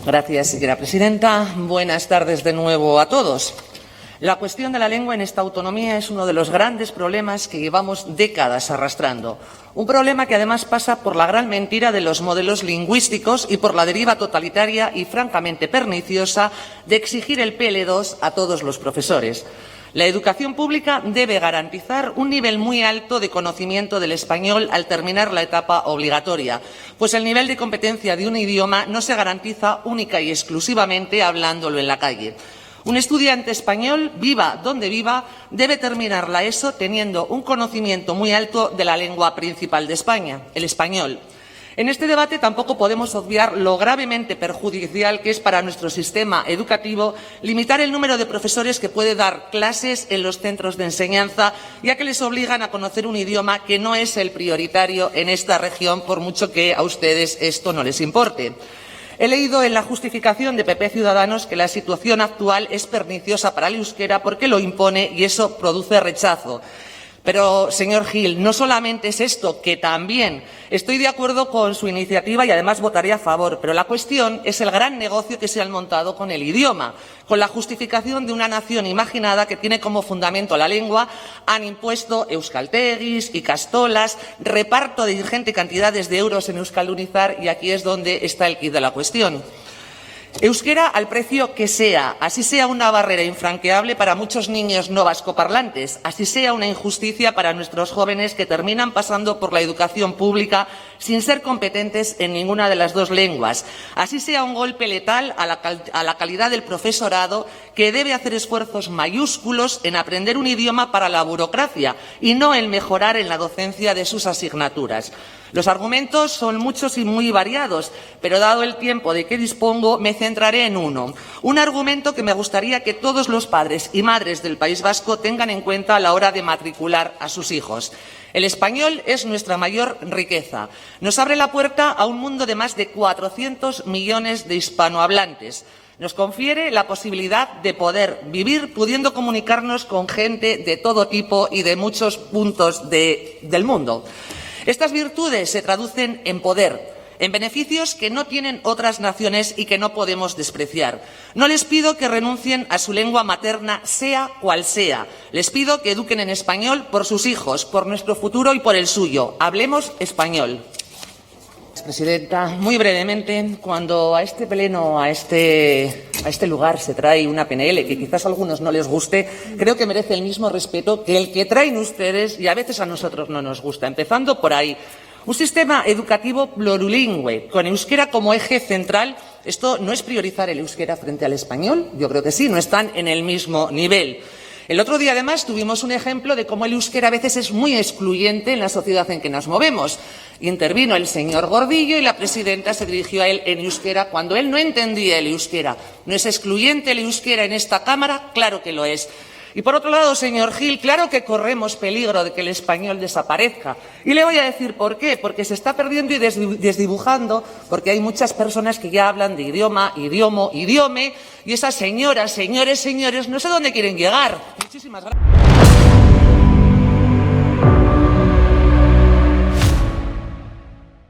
Gracias, señora presidenta. Buenas tardes de nuevo a todos. La cuestión de la lengua en esta autonomía es uno de los grandes problemas que llevamos décadas arrastrando. Un problema que además pasa por la gran mentira de los modelos lingüísticos y por la deriva totalitaria y francamente perniciosa de exigir el PL2 a todos los profesores. La educación pública debe garantizar un nivel muy alto de conocimiento del español al terminar la etapa obligatoria, pues el nivel de competencia de un idioma no se garantiza única y exclusivamente hablándolo en la calle. Un estudiante español, viva donde viva, debe terminar la ESO teniendo un conocimiento muy alto de la lengua principal de España, el español. En este debate tampoco podemos obviar lo gravemente perjudicial que es para nuestro sistema educativo limitar el número de profesores que puede dar clases en los centros de enseñanza, ya que les obligan a conocer un idioma que no es el prioritario en esta región, por mucho que a ustedes esto no les importe. He leído en la justificación de PP Ciudadanos que la situación actual es perniciosa para el euskera porque lo impone y eso produce rechazo. Pero, señor Gil, no solamente es esto, que también estoy de acuerdo con su iniciativa y además votaré a favor, pero la cuestión es el gran negocio que se han montado con el idioma. Con la justificación de una nación imaginada que tiene como fundamento la lengua, han impuesto euskaltegis, ikastolas, reparto de ingentes cantidades de euros en euskaldunizar y aquí es donde está el quid de la cuestión. Euskera al precio que sea, así sea una barrera infranqueable para muchos niños no vascoparlantes, así sea una injusticia para nuestros jóvenes que terminan pasando por la educación pública sin ser competentes en ninguna de las dos lenguas, así sea un golpe letal a la calidad del profesorado que debe hacer esfuerzos mayúsculos en aprender un idioma para la burocracia y no en mejorar en la docencia de sus asignaturas. Los argumentos son muchos y muy variados, pero dado el tiempo de que dispongo, me centraré en uno. Un argumento que me gustaría que todos los padres y madres del País Vasco tengan en cuenta a la hora de matricular a sus hijos. El español es nuestra mayor riqueza. Nos abre la puerta a un mundo de más de 400 millones de hispanohablantes. Nos confiere la posibilidad de poder vivir pudiendo comunicarnos con gente de todo tipo y de muchos puntos del mundo. Estas virtudes se traducen en poder, en beneficios que no tienen otras naciones y que no podemos despreciar. No les pido que renuncien a su lengua materna, sea cual sea. Les pido que eduquen en español por sus hijos, por nuestro futuro y por el suyo. Hablemos español. Presidenta, muy brevemente, cuando a este pleno, a este lugar se trae una PNL que quizás a algunos no les guste, creo que merece el mismo respeto que el que traen ustedes y a veces a nosotros no nos gusta, empezando por ahí. Un sistema educativo plurilingüe, con euskera como eje central. ¿Esto no es priorizar el euskera frente al español? Yo creo que sí, no están en el mismo nivel. El otro día, además, tuvimos un ejemplo de cómo el euskera a veces es muy excluyente en la sociedad en que nos movemos. Intervino el señor Gordillo y la presidenta se dirigió a él en euskera cuando él no entendía el euskera. ¿No es excluyente el euskera en esta Cámara? Claro que lo es. Y por otro lado, señor Gil, claro que corremos peligro de que el español desaparezca. Y le voy a decir por qué. Porque se está perdiendo y desdibujando, porque hay muchas personas que ya hablan de idioma, idiomo, idiome, y esas señoras, señores, no sé dónde quieren llegar. Muchísimas gracias.